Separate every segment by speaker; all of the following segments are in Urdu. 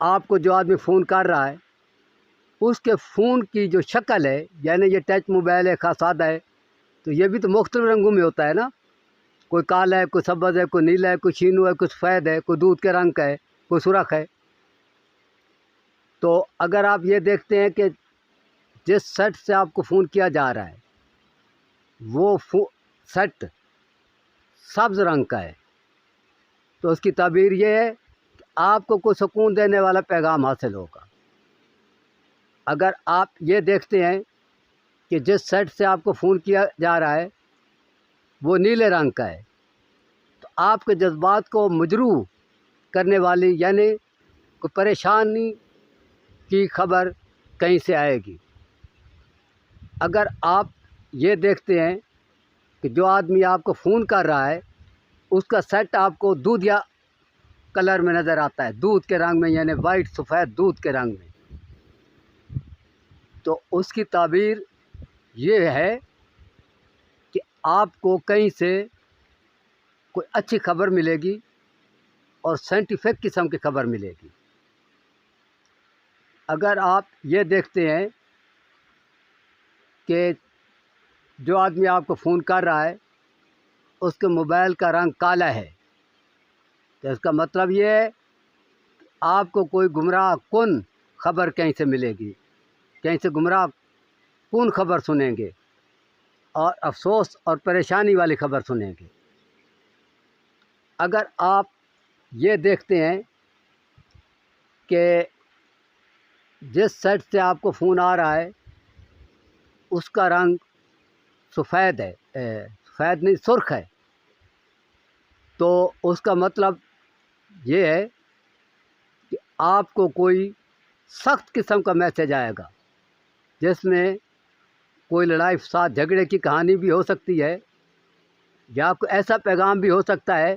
Speaker 1: آپ کو جو آدمی فون کر رہا ہے اس کے فون کی جو شکل ہے، یعنی یہ ٹچ موبائل ہے، خاص سادہ ہے، تو یہ بھی تو مختلف رنگوں میں ہوتا ہے نا. کوئی کالا ہے، کوئی سبز ہے، کوئی نیلا ہے، کوئی شینو ہے، کوئی سفید ہے، کوئی دودھ کے رنگ کا ہے، کوئی سرخ ہے. تو اگر آپ یہ دیکھتے ہیں کہ جس سیٹ سے آپ کو فون کیا جا رہا ہے وہ سیٹ سبز رنگ کا ہے، تو اس کی تعبیر یہ ہے کہ آپ کو کوئی سکون دینے والا پیغام حاصل ہوگا. اگر آپ یہ دیکھتے ہیں کہ جس سیٹ سے آپ کو فون کیا جا رہا ہے وہ نیلے رنگ کا ہے، تو آپ کے جذبات کو مجروح کرنے والی، یعنی کوئی پریشانی کی خبر کہیں سے آئے گی. اگر آپ یہ دیکھتے ہیں کہ جو آدمی آپ کو فون کر رہا ہے اس کا سیٹ آپ کو دودھ یا کلر میں نظر آتا ہے، دودھ کے رنگ میں، یعنی وائٹ، سفید دودھ کے رنگ میں، تو اس کی تعبیر یہ ہے کہ آپ کو کہیں سے کوئی اچھی خبر ملے گی اور سائنٹیفک قسم کی خبر ملے گی. اگر آپ یہ دیکھتے ہیں کہ جو آدمی آپ کو فون کر رہا ہے اس کے موبائل کا رنگ کالا ہے، تو اس کا مطلب یہ ہے کہ آپ کو کوئی گمراہ کن خبر کہیں سے ملے گی، کہیں سے گمراہ کن خبر سنیں گے اور افسوس اور پریشانی والی خبر سنیں گے. اگر آپ یہ دیکھتے ہیں کہ جس سیٹ سے آپ کو فون آ رہا ہے اس کا رنگ سفید ہے، سفید نہیں سرخ ہے، تو اس کا مطلب یہ ہے کہ آپ کو کوئی سخت قسم کا میسج آئے گا جس میں کوئی لڑائی فساد جھگڑے کی کہانی بھی ہو سکتی ہے، یا کوئی ایسا پیغام بھی ہو سکتا ہے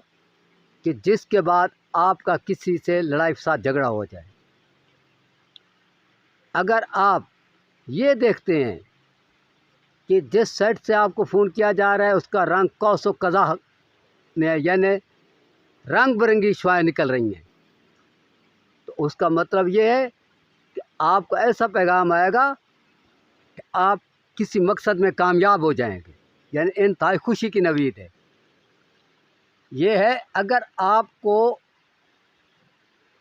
Speaker 1: کہ جس کے بعد آپ کا کسی سے لڑائی فساد جھگڑا ہو جائے. اگر آپ یہ دیکھتے ہیں کہ جس سیٹ سے آپ کو فون کیا جا رہا ہے اس کا رنگ قوس و قزح میں، یعنی رنگ برنگی شعاعیں نکل رہی ہیں، تو اس کا مطلب یہ ہے کہ آپ کو ایسا پیغام آئے گا کہ آپ کسی مقصد میں کامیاب ہو جائیں گے، یعنی انتہائی خوشی کی نوید ہے. یہ ہے اگر آپ کو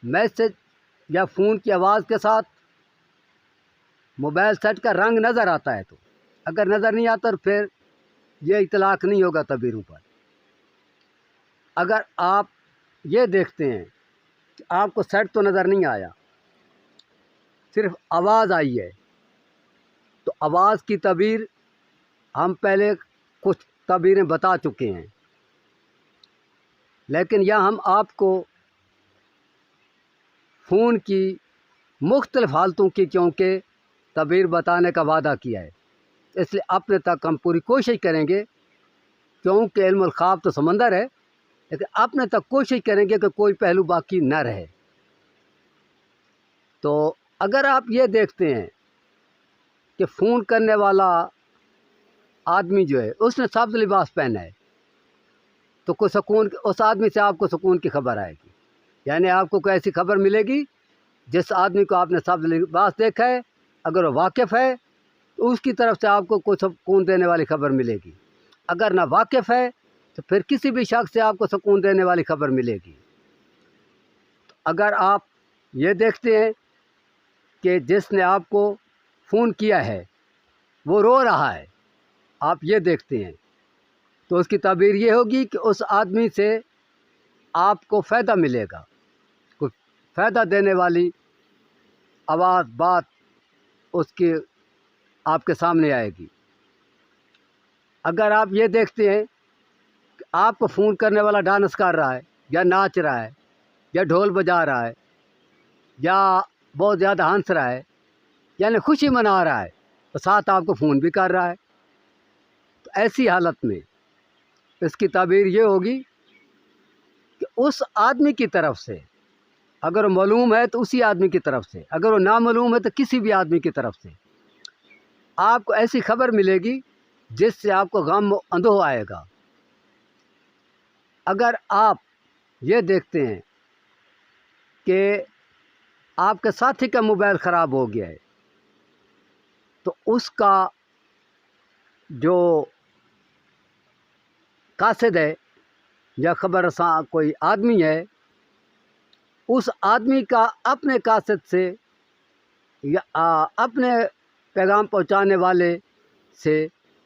Speaker 1: میسج یا فون کی آواز کے ساتھ موبائل سیٹ کا رنگ نظر آتا ہے، تو اگر نظر نہیں آتا تو پھر یہ اطلاق نہیں ہوگا تعبیروں پر. اگر آپ یہ دیکھتے ہیں کہ آپ کو سیٹ تو نظر نہیں آیا، صرف آواز آئی ہے، تو آواز کی تعبیر ہم پہلے کچھ تعبیریں بتا چکے ہیں، لیکن یہاں ہم آپ کو فون کی مختلف حالتوں کی کیونکہ تعبیر بتانے کا وعدہ کیا ہے، اس لیے اپنے تک ہم پوری کوشش کریں گے، کیونکہ علم الخواب تو سمندر ہے، لیکن اپنے تک کوشش کریں گے کہ کوئی پہلو باقی نہ رہے. تو اگر آپ یہ دیکھتے ہیں کہ فون کرنے والا آدمی جو ہے اس نے سبز لباس پہنا ہے، تو کوئی سکون، اس آدمی سے آپ کو سکون کی خبر آئے گی، یعنی آپ کو کوئی ایسی خبر ملے گی جس آدمی کو آپ نے سبز لباس دیکھا ہے، اگر وہ واقف ہے تو اس کی طرف سے آپ کو کوئی سکون دینے والی خبر ملے گی. اگر نہ واقف ہے تو پھر کسی بھی شخص سے آپ کو سکون دینے والی خبر ملے گی. اگر آپ یہ دیکھتے ہیں کہ جس نے آپ کو فون کیا ہے وہ رو رہا ہے، آپ یہ دیکھتے ہیں، تو اس کی تعبیر یہ ہوگی کہ اس آدمی سے آپ کو فائدہ ملے گا، کوئی فائدہ دینے والی آواز، بات اس کی آپ کے سامنے آئے گی. اگر آپ یہ دیکھتے ہیں کہ آپ کو فون کرنے والا ڈانس کر رہا ہے، یا ناچ رہا ہے، یا ڈھول بجا رہا ہے، یا بہت زیادہ ہنس رہا ہے، یعنی خوشی منا رہا ہے، تو ساتھ آپ کو فون بھی کر رہا ہے، تو ایسی حالت میں اس کی تعبیر یہ ہوگی کہ اس آدمی کی طرف سے، اگر وہ معلوم ہے تو اسی آدمی کی طرف سے، اگر وہ نامعلوم ہے تو کسی بھی آدمی کی طرف سے آپ کو ایسی خبر ملے گی جس سے آپ کو غم و اندوہ آئے گا. اگر آپ یہ دیکھتے ہیں کہ آپ کے ساتھی کا موبائل خراب ہو گیا ہے تو اس کا جو قاصد ہے یا خبر رساں کوئی آدمی ہے، اس آدمی کا اپنے قاصد سے یا اپنے پیغام پہنچانے والے سے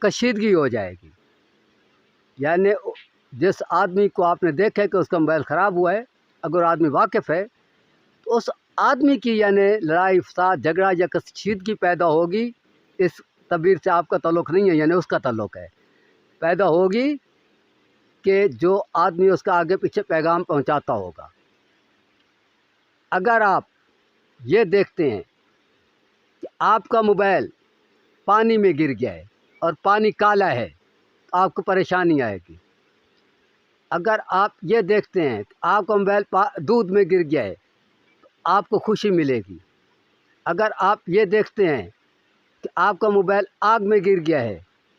Speaker 1: کشیدگی ہو جائے گی۔ یعنی جس آدمی کو آپ نے دیکھا کہ اس کا موبائل خراب ہوا ہے، اگر آدمی واقف ہے تو اس آدمی کی یعنی لڑائی فساد جھگڑا یا کشیدگی پیدا ہوگی۔ اس تدبیر سے آپ کا تعلق نہیں ہے، یعنی اس کا تعلق ہے، پیدا ہوگی کہ جو آدمی اس کا آگے پیچھے پیغام پہنچاتا ہوگا۔ اگر آپ یہ دیکھتے ہیں کہ آپ کا موبائل پانی میں گر گیا ہے اور پانی کالا ہے تو آپ کو پریشانی آئے گی۔ اگر آپ یہ دیکھتے ہیں کہ آپ کا موبائل دودھ میں گر گیا ہے تو آپ کو خوشی ملے گی۔ اگر آپ یہ دیکھتے ہیں کہ آپ کا موبائل آگ میں گر گیا ہے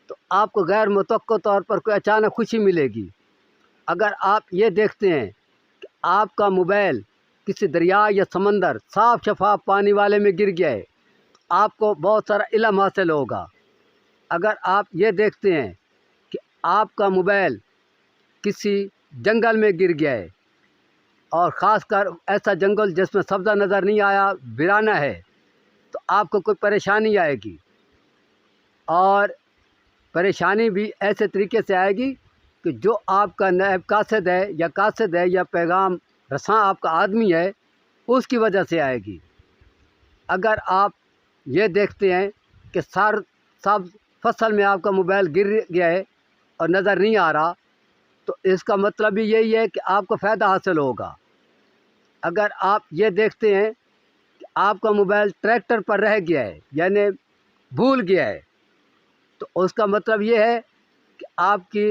Speaker 1: تو آپ کو غیر متوقع طور پر کوئی اچانک خوشی ملے گی۔ اگر آپ یہ دیکھتے ہیں کہ آپ کا موبائل کسی دریا یا سمندر صاف شفاف پانی والے میں گر گیا ہے تو آپ کو بہت سارا علم حاصل ہوگا۔ اگر آپ یہ دیکھتے ہیں کہ آپ کا موبائل کسی جنگل میں گر گیا ہے اور خاص کر ایسا جنگل جس میں سبزہ نظر نہیں آیا، ویرانہ ہے، تو آپ کو کوئی پریشانی آئے گی، اور پریشانی بھی ایسے طریقے سے آئے گی کہ جو آپ کا نائب قاصد ہے یا قاصد ہے یا پیغام رساں آپ کا آدمی ہے، اس کی وجہ سے آئے گی۔ اگر آپ یہ دیکھتے ہیں کہ سبز فصل میں آپ کا موبائل گر گیا ہے اور نظر نہیں آ رہا تو اس کا مطلب بھی یہی ہے کہ آپ کو فائدہ حاصل ہوگا۔ اگر آپ یہ دیکھتے ہیں کہ آپ کا موبائل ٹریکٹر پر رہ گیا ہے یعنی بھول گیا ہے تو اس کا مطلب یہ ہے کہ آپ کی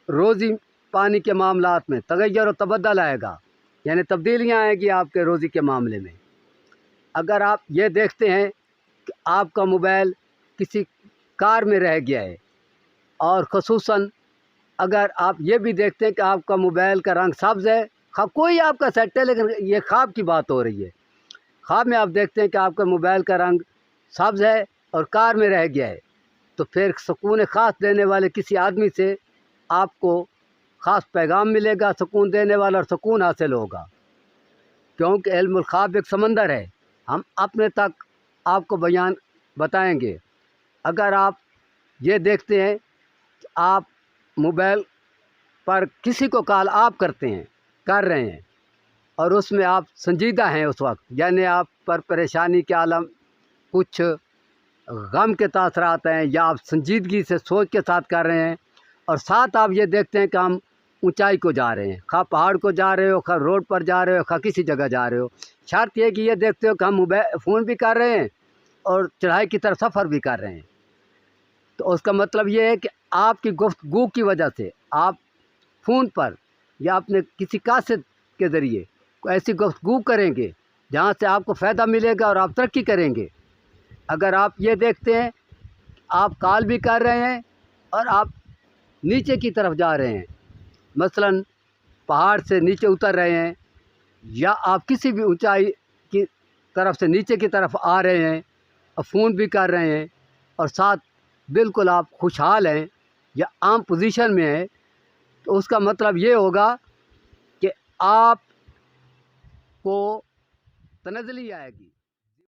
Speaker 1: روزی پانی کے معاملات میں تغیر و تبدل آئے گا، یعنی تبدیلیاں آئیں گی آپ کے روزی کے معاملے میں۔ اگر آپ یہ دیکھتے ہیں کہ آپ کا موبائل کسی کار میں رہ گیا ہے، اور خصوصاً اگر آپ یہ بھی دیکھتے ہیں کہ آپ کا موبائل کا رنگ سبز ہے، کوئی آپ کا سیٹ ہے لیکن یہ خواب کی بات ہو رہی ہے، خواب میں آپ دیکھتے ہیں کہ آپ کا موبائل کا رنگ سبز ہے اور کار میں رہ گیا ہے، تو پھر سکون خاص دینے والے کسی آدمی سے آپ کو خاص پیغام ملے گا سکون دینے والا، اور سکون حاصل ہوگا، کیونکہ علم الخواب ایک سمندر ہے، ہم اپنے تک آپ کو بتائیں گے۔ اگر آپ یہ دیکھتے ہیں کہ آپ موبائل پر کسی کو کال آپ کر رہے ہیں اور اس میں آپ سنجیدہ ہیں اس وقت، یعنی آپ پر پریشانی کے عالم، کچھ غم کے تاثرات ہیں، یا آپ سنجیدگی سے سوچ کے ساتھ کر رہے ہیں، اور ساتھ آپ یہ دیکھتے ہیں کہ ہم اونچائی کو جا رہے ہیں، خواہ پہاڑ کو جا رہے ہو، خواہ روڈ پر جا رہے ہو، خواہ کسی جگہ جا رہے ہو، شرط یہ کہ یہ دیکھتے ہو کہ ہم موبائل فون بھی کر رہے ہیں اور چڑھائی کی طرف سفر بھی کر رہے ہیں، تو اس کا مطلب یہ ہے کہ آپ کی گفتگو کی وجہ سے آپ فون پر یا اپنے کسی قاصد کے ذریعے کوئی ایسی گفتگو کریں گے جہاں سے آپ کو فائدہ ملے گا اور آپ ترقی کریں گے۔ اگر آپ یہ دیکھتے ہیں آپ کال بھی کر رہے ہیں اور آپ نیچے کی طرف جا رہے ہیں، مثلاً پہاڑ سے نیچے اتر رہے ہیں، یا آپ کسی بھی اونچائی کی طرف سے نیچے کی طرف آ رہے ہیں اور فون بھی کر رہے ہیں، اور ساتھ بالکل آپ خوشحال ہیں یا عام پوزیشن میں ہیں، تو اس کا مطلب یہ ہوگا کہ آپ کو تنزلی آئے گی۔